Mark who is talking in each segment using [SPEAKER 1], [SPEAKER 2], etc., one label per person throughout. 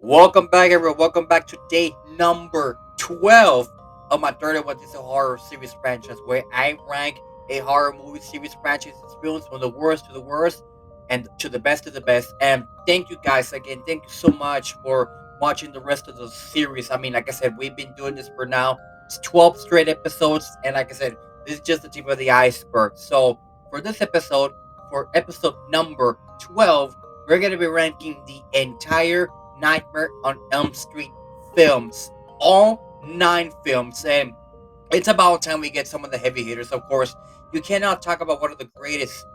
[SPEAKER 1] Welcome back, everyone. Welcome back to day number 12 of my 31 Disney Horror Series franchise, where I rank a horror movie series franchise films from the worst to the worst and to the best of the best. And thank you guys again. Thank you so much for watching the rest of the series. I mean, like I said, we've been doing this for now. It's 12 straight episodes. And like I said, this is just the tip of the iceberg. So for this episode, for episode number 12, we're going to be ranking the entire Nightmare on Elm Street films, all 9 films, and it's about time we get some of the heavy hitters. Of course, you cannot talk about one of the greatest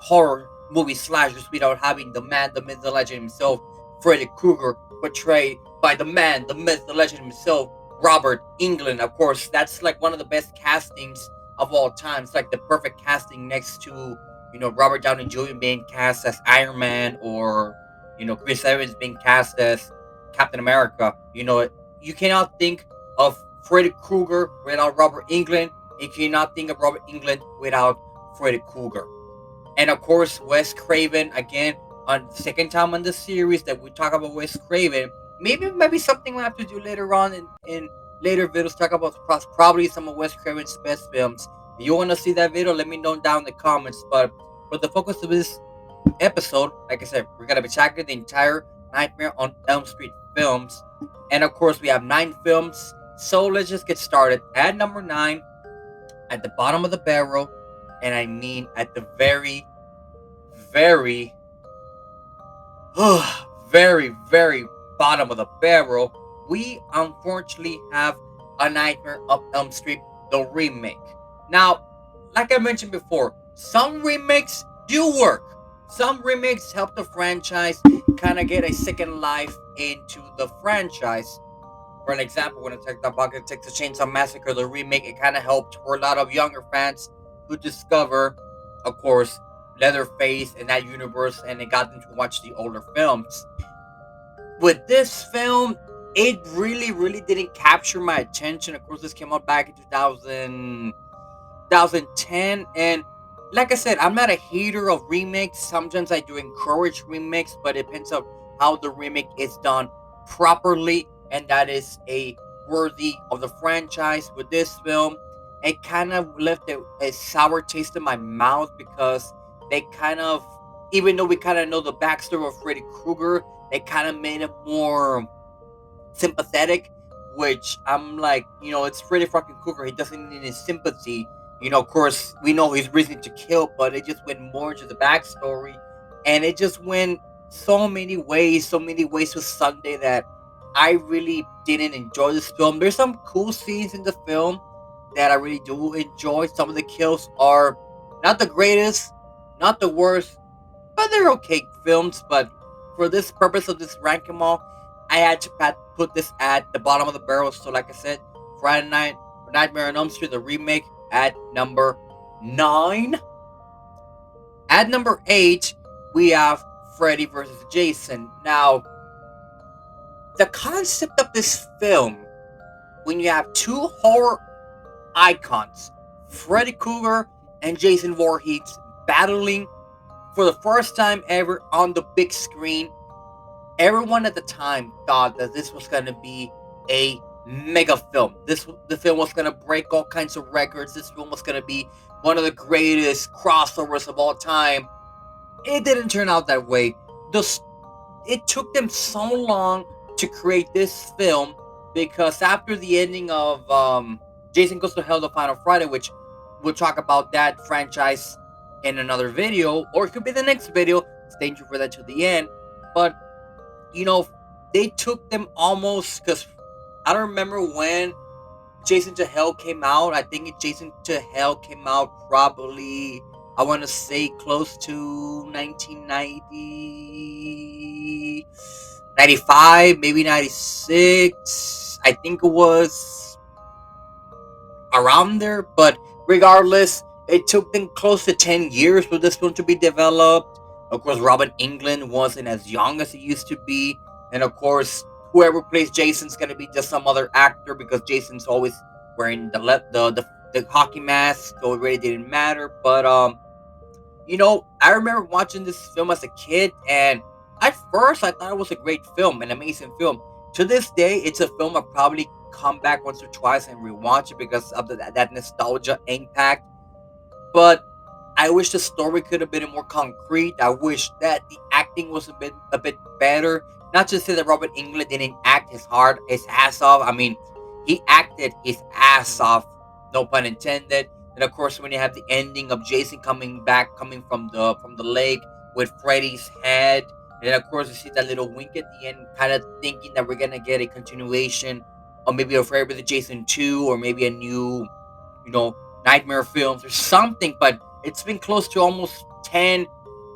[SPEAKER 1] horror movie slashers without having the man, the myth, the legend himself, Freddy Krueger, portrayed by the man, the myth, the legend himself, Robert Englund. Of course, that's like one of the best castings of all time. It's like the perfect casting next to Robert Downey Jr. being cast as Iron Man, or Chris Evans being cast as Captain America. You cannot think of Freddy Krueger without Robert Englund. You cannot think of Robert Englund without Freddy Krueger. And of course, Wes Craven again on the second time on the series that we talk about Wes Craven. Maybe something we'll have to do later on in later videos. Talk about probably some of Wes Craven's best films. If you want to see that video, let me know down in the comments. But for the focus of this episode, like I said, we're gonna be tracking the entire Nightmare on Elm Street films, and of course, we have 9 films. So let's just get started. At number 9, at the bottom of the barrel, and I mean at the very, very, very bottom of the barrel, we unfortunately have A Nightmare of Elm Street, the remake. Now, like I mentioned before, some remakes do work. Some remakes help the franchise kind of get a second life into the franchise. For an example, when I checked out Bucket Texas Chainsaw Massacre, the remake, it kind of helped for a lot of younger fans who discover, of course, Leatherface in that universe, and it got them to watch the older films. With this film, it really didn't capture my attention. Of course, this came out back in 2010, and like I said, I'm not a hater of remakes. Sometimes I do encourage remakes, but it depends on how the remake is done properly, and that is a worthy of the franchise. With this film, it kind of left a sour taste in my mouth because they kind of, even though we kind of know the backstory of Freddy Krueger, they kind of made it more sympathetic, which I'm like, it's Freddy fucking Krueger. He doesn't need any sympathy. Of course, we know he's reason to kill, but it just went more into the backstory, and it just went so many ways with Sunday that I really didn't enjoy this film. There's some cool scenes in the film that I really do enjoy. Some of the kills are not the greatest, not the worst, but they're okay films. But for this purpose of this ranking all, I had to put this at the bottom of the barrel. So, like I said, Friday Night Nightmare on Elm Street, the remake, at number 9. At number 8, we have Freddy versus Jason. Now, the concept of this film, when you have two horror icons, Freddy Krueger and Jason Voorhees, battling for the first time ever on the big screen, everyone at the time thought that this was going to be a mega film. The film was going to break all kinds of records. This film was going to be one of the greatest crossovers of all time. It didn't turn out that way. It took them so long to create this film because after the ending of Jason Goes to Hell, The Final Friday, which we'll talk about that franchise in another video, or it could be the next video. Stay tuned for that to the end. But they took them almost, because I don't remember when Jason to Hell came out. I think Jason to Hell came out probably, I want to say, close to 1990, 95, maybe 96. I think it was around there. But regardless, it took them close to 10 years for this one to be developed. Of course, Robert Englund wasn't as young as he used to be. And of course, whoever plays Jason's going to be just some other actor, because Jason's always wearing the hockey mask, so it really didn't matter. But I remember watching this film as a kid, and at first I thought it was a great film, an amazing film. To this day, it's a film I probably come back once or twice and rewatch it because of that nostalgia impact. But I wish the story could have been more concrete. I wish that the acting was a bit better. Not to say that Robert Englund didn't act his ass off. I mean, he acted his ass off, no pun intended. And of course, when you have the ending of Jason coming back, coming from the lake with Freddy's head, and then of course you see that little wink at the end, kind of thinking that we're gonna get a continuation, or maybe a Freddy with Jason 2, or maybe a new, you know, nightmare films or something. But it's been close to almost 10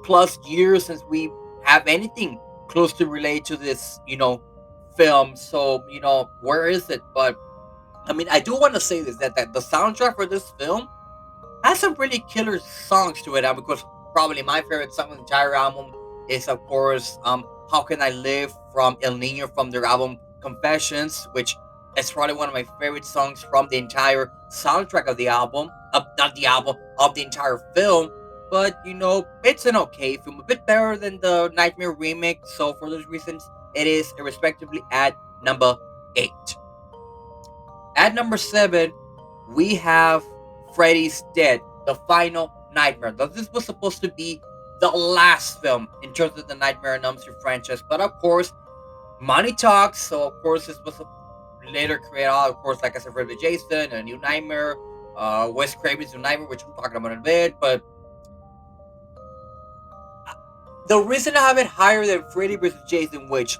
[SPEAKER 1] plus years since we have anything close to relate to this, film. So, where is it? But I mean, I do want to say this, that the soundtrack for this film has some really killer songs to it. Because probably my favorite song on the entire album is, of course, "How Can I Live" from El Nino from their album Confessions, which is probably one of my favorite songs from the entire soundtrack of the album, not the album, of the entire film. But it's an okay film, a bit better than the Nightmare remake. So for those reasons, it is respectively at number 8. At number 7, we have Freddy's Dead, the Final Nightmare. Now, this was supposed to be the last film in terms of the Nightmare on Elm Street franchise, but of course, money talks. So of course, this was later created, of course, like I said, Freddy Jason, a new Nightmare, Wes Craven's New Nightmare, which we're talking about in a bit. But the reason I have it higher than Freddy vs. Jason, which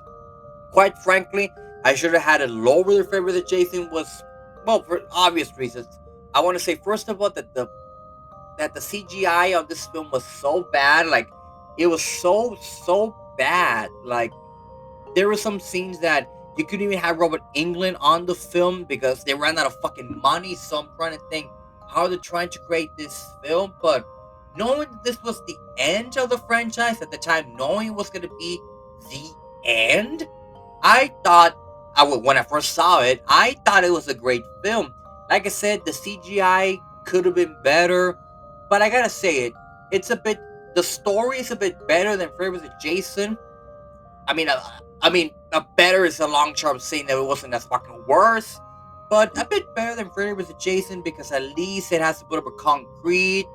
[SPEAKER 1] quite frankly, I should have had it lower than Freddy vs. Jason, was, well, for obvious reasons. I want to say first of all that the CGI on this film was so bad, like it was so bad. Like there were some scenes that you couldn't even have Robert Englund on the film because they ran out of fucking money. So I'm trying to think how they're trying to create this film, but knowing that this was the end of the franchise at the time, knowing it was going to be the end, I thought, when I first saw it, I thought it was a great film. Like I said, the CGI could have been better, but I gotta say the story is a bit better than Freddy vs. Jason. I mean, better is a long term saying that it wasn't as fucking worse, but a bit better than Freddy vs. Jason because at least it has a bit of a concrete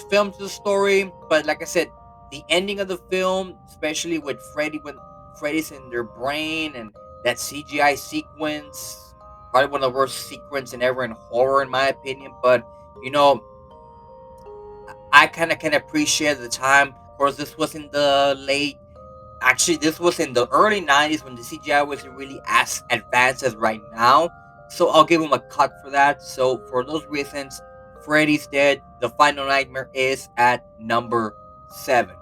[SPEAKER 1] film to the story. But like I said, the ending of the film, especially with when Freddy's in their brain and that CGI sequence, probably one of the worst sequences ever in horror, in my opinion. But you know, I kind of can appreciate the time. Of course, this was in the late. Actually, this was in the early 90s when the CGI wasn't really as advanced as right now. So I'll give him a cut for that. So for those reasons, Freddy's Dead, The Final Nightmare is at number 7.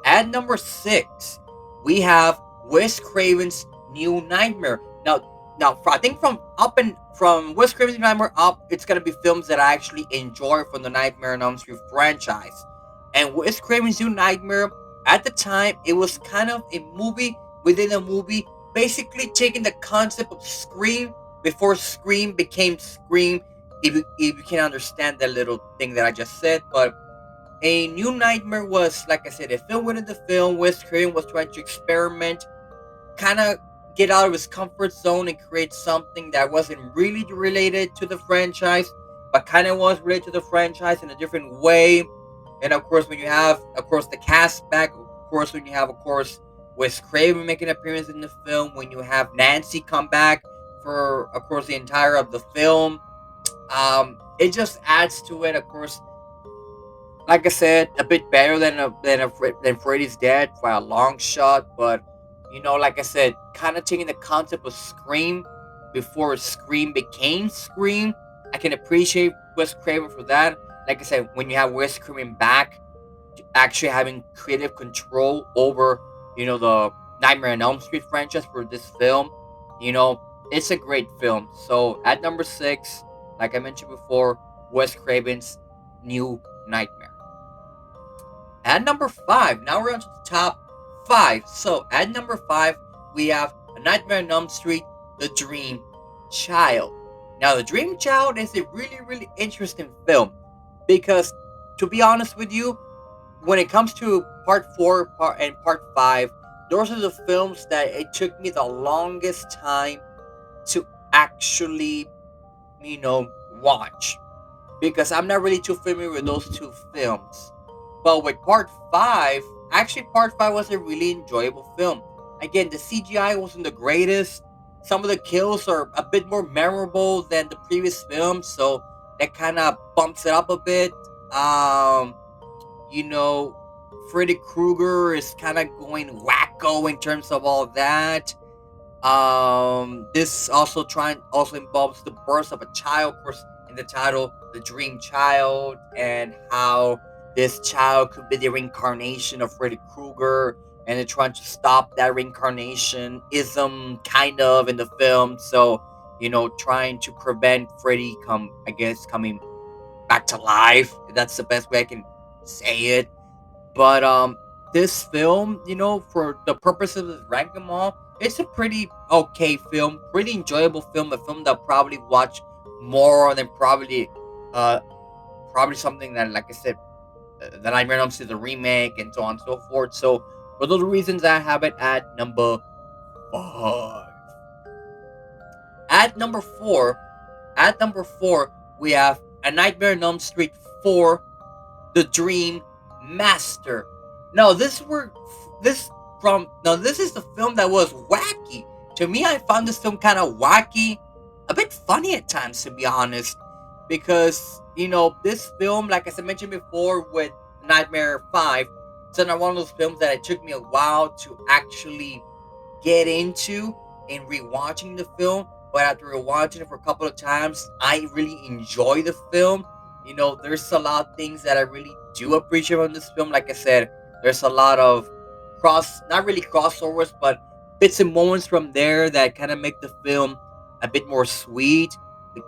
[SPEAKER 1] At number 6, we have Wes Craven's New Nightmare. Now, I think from Wes Craven's Nightmare up, it's gonna be films that I actually enjoy from the Nightmare on Elm Street franchise. And Wes Craven's New Nightmare, at the time, it was kind of a movie within a movie, basically taking the concept of Scream before Scream became Scream. If you can understand that little thing that I just said, but A New Nightmare was, like I said, a film within the film. Wes Craven was trying to experiment, kind of get out of his comfort zone and create something that wasn't really related to the franchise, but kind of was related to the franchise in a different way. And of course, when you have, of course, the cast back, of course, when you have, of course, Wes Craven making an appearance in the film, when you have Nancy come back for, of course, the entire of the film, it just adds to it. Of course, like I said, a bit better than Freddy's Dead by a long shot. But like I said, kind of taking the concept of Scream before Scream became Scream. I can appreciate Wes Craven for that. Like I said, when you have Wes Craven back, actually having creative control over, the Nightmare on Elm Street franchise for this film, it's a great film. So at number 6, like I mentioned before, Wes Craven's New Nightmare. At number 5, now we're on to the top 5. So at number 5, we have A Nightmare on Elm Street, The Dream Child. Now, The Dream Child is a really, really interesting film because, to be honest with you, when it comes to part 4 and part 5, those are the films that it took me the longest time to actually, watch, because I'm not really too familiar with those two films. But with part 5, actually, part 5 was a really enjoyable film. Again, the CGI wasn't the greatest. Some of the kills are a bit more memorable than the previous film, so that kind of bumps it up a bit. Um, you know, Freddy Krueger is kind of going wacko in terms of all that. This also involves the birth of a child, of course, in the title, the Dream Child, and how this child could be the reincarnation of Freddy Krueger, and they're trying to stop that reincarnation ism kind of in the film. So, trying to prevent Freddy coming back to life. That's the best way I can say it. But this film, for the purposes of rank them all, it's a pretty okay film, pretty enjoyable film, a film that I'll probably watch more than uh probably something that, like I said, that I ran to the remake and so on and so forth. So for those reasons, I have it at number 5. At number 4, we have A Nightmare on Elm Street 4, The Dream Master. No, this is the film that was wacky. To me, I found this film kind of wacky, a bit funny at times, to be honest, because this film, like as I mentioned before, with Nightmare 5, it's another one of those films that it took me a while to actually get into in rewatching the film. But after rewatching it for a couple of times, I really enjoy the film. There's a lot of things that I really do appreciate from this film. Like I said, there's a lot of not really crossovers, but bits and moments from there that kind of make the film a bit more sweet.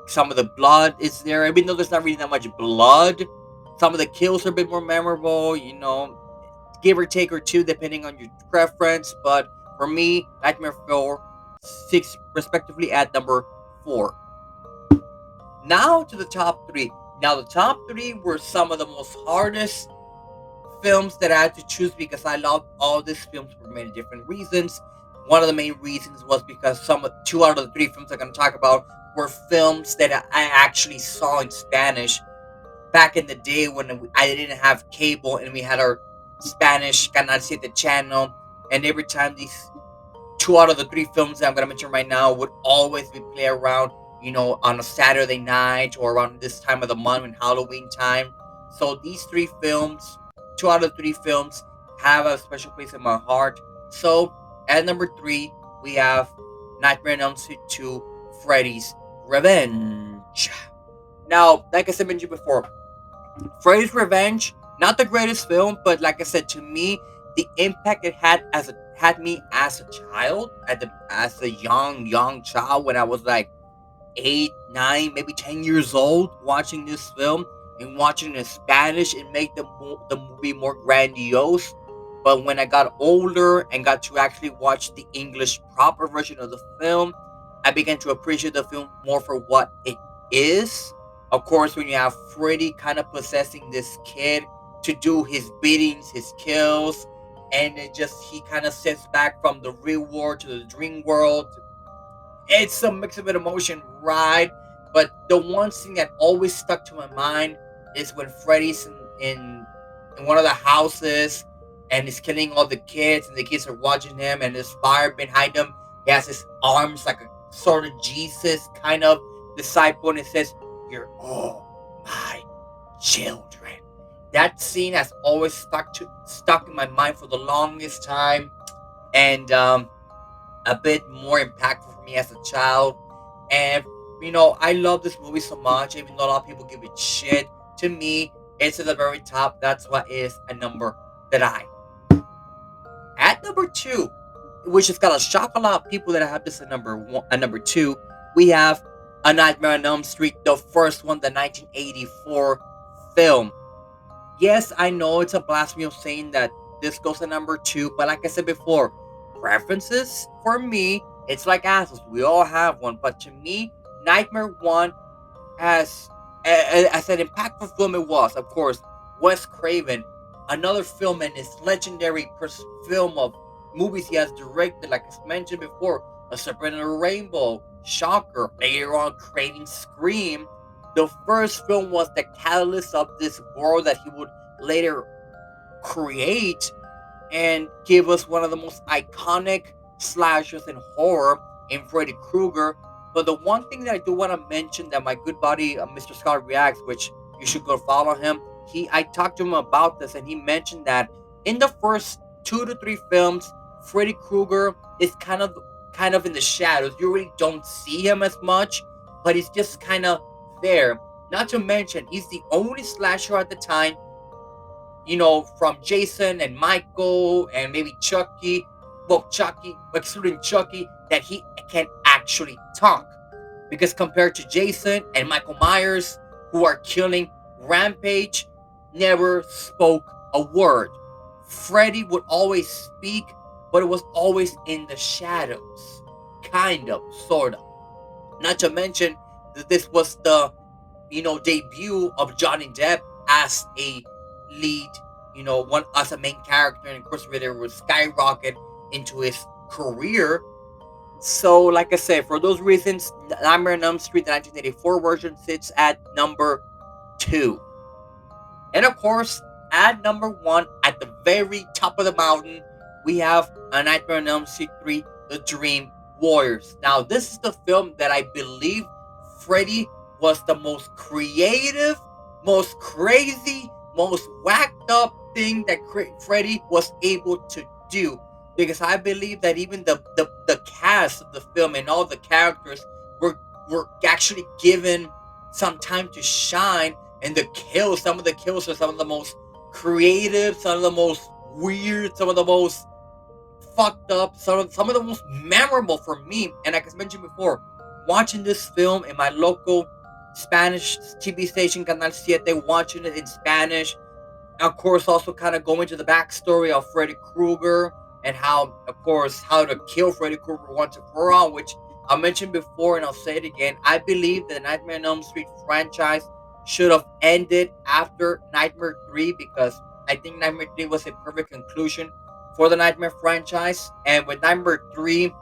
[SPEAKER 1] Some of the blood is there, even though there's not really that much blood. Some of the kills are a bit more memorable. Give or take or two depending on your preference. But for me, Nightmare 4, 6 respectively at number 4. Now to the top 3. Now the top 3 were some of the most hardest films that I had to choose because I love all these films for many different reasons. One of the main reasons was because two out of the 3 films I'm going to talk about were films that I actually saw in Spanish back in the day when I didn't have cable and we had our Spanish Canal 7 channel, and every time these 2 out of the 3 films that I'm gonna mention right now would always be play around, on a Saturday night or around this time of the month in Halloween time. So these 3 films, 2 out of 3 films, have a special place in my heart. So at number 3, we have Nightmare on Elm Street 2, Freddy's Revenge. Now, like I said mentioned before, Freddy's Revenge, not the greatest film, but like I said, to me, the impact it had me as a child, as a young child, when I was like 8, 9, maybe 10 years old, watching this film and watching it in Spanish, it made the movie more grandiose. But when I got older and got to actually watch the English proper version of the film, I began to appreciate the film more for what it is. Of course, when you have Freddy kind of possessing this kid to do his biddings, his kills, and he kind of sits back from the real world to the dream world. It's a mix of an emotion ride, but the one thing that always stuck to my mind is when Freddy's in one of the houses and he's killing all the kids, and the kids are watching him, and there's fire behind him. He has his arms like a sort of Jesus kind of disciple, and it says, "You're all my children." That scene has always stuck in my mind for the longest time, and a bit more impactful for me as a child. And I love this movie so much, even though a lot of people give it shit. To me, it's at the very top. That's why it is a number that I. At number 2, which is gonna shock a lot of people that I have this at number 1, at number 2, we have A Nightmare on Elm Street, the first one, the 1984 film. Yes, I know it's a blasphemy of saying that this goes to number 2, but like I said before, preferences for me, it's like assholes. We all have one, but to me, Nightmare 1 as an impactful film it was. Of course, Wes Craven, another film in his legendary film of movies he has directed, like I mentioned before, A Serpent and a Rainbow, Shocker, later on creating Scream. The first film was the catalyst of this world that he would later create and give us one of the most iconic slashers in horror in Freddy Krueger. But the one thing that I do want to mention that my good buddy Mr. Scott Reacts, which you should go follow him. I talked to him about this, and he mentioned that in the first 2 to 3 films, Freddy Krueger is kind of in the shadows. You really don't see him as much, but he's just kind of there. Not to mention, he's the only slasher at the time, from Jason and Michael and maybe Chucky, well, Chucky, excluding Chucky, that he can actually talk. Because compared to Jason and Michael Myers, who are killing Rampage, never spoke a word. Freddy would always speak, but it was always in the shadows. Kind of, sort of. Not to mention that this was the debut of Johnny Depp as a lead, one as a main character, and of course, there was skyrocket into his career. So, like I said, for those reasons, Nightmare on Elm Street, the 1984 version, sits at number 2. And of course, at number 1, at the very top of the mountain, we have A Nightmare on Elm Street 3, The Dream Warriors. Now, this is the film that I believe Freddy was the most creative, most crazy, most whacked up thing that Freddy was able to do. Because I believe that even the cast of the film and all the characters were actually given some time to shine, and some of the kills are some of the most creative, some of the most weird, some of the most fucked up, some of the most memorable for me. And like I mentioned before, watching this film in my local Spanish TV station, Canal 7, watching it in Spanish, of course, also kind of going to the backstory of Freddy Krueger and how to kill Freddy Krueger once and for all, which I mentioned before and I'll say it again. I believe the Nightmare on Elm Street franchise should have ended after Nightmare 3, because I think Nightmare 3 was a perfect conclusion for the Nightmare franchise. And with Nightmare 3,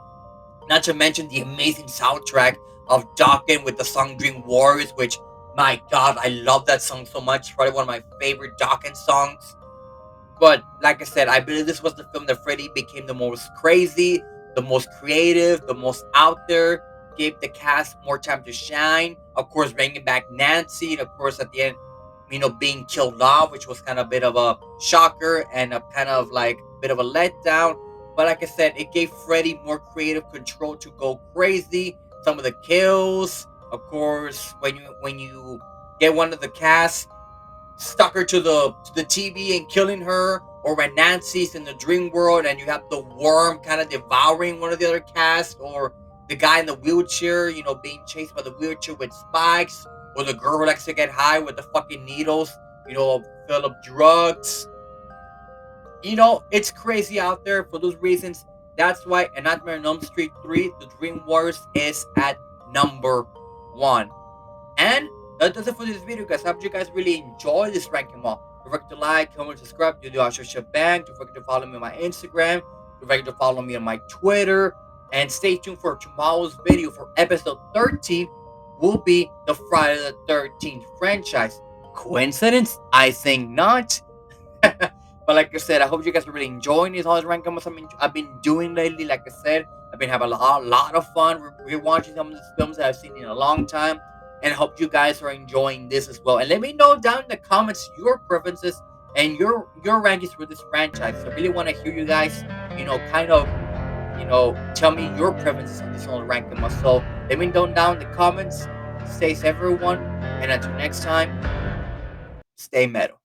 [SPEAKER 1] not to mention the amazing soundtrack of Dokken with the song Dream Warriors, which, my God, I love that song so much. Probably one of my favorite Dokken songs. But like I said, I believe this was the film that Freddy became the most crazy, the most creative, the most out there, gave the cast more time to shine. Of course, bringing back Nancy, and of course, at the end, being killed off, which was kind of a bit of a shocker and a kind of like bit of a letdown. But like I said, it gave Freddy more creative control to go crazy. Some of the kills, of course, when you get one of the cast stuck her to the TV and killing her, or when Nancy's in the dream world and you have the worm kind of devouring one of the other cast, or the guy in the wheelchair, being chased by the wheelchair with spikes, or the girl who likes to get high with the fucking needles, fill up drugs. It's crazy out there for those reasons. That's why A Nightmare on Elm Street 3, The Dream Warriors, is at number 1. And that does it for this video, guys. I hope you guys really enjoy this ranking mall. Don't forget to like, comment, subscribe, do the Usher Shebang. Don't forget to follow me on my Instagram. Don't forget to follow me on my Twitter. And stay tuned for tomorrow's video for episode 13. Will be the Friday the 13th franchise. Coincidence? I think not. But like I said, I hope you guys are really enjoying these all these rank comments I've been doing lately. Like I said, I've been having a lot of fun rewatching some of these films that I've seen in a long time. And I hope you guys are enjoying this as well. And let me know down in the comments your preferences and your rankings for this franchise. I really want to hear you guys, tell me your preferences on this whole ranking. So let me know down in the comments. Stay safe, everyone. And until next time, stay metal.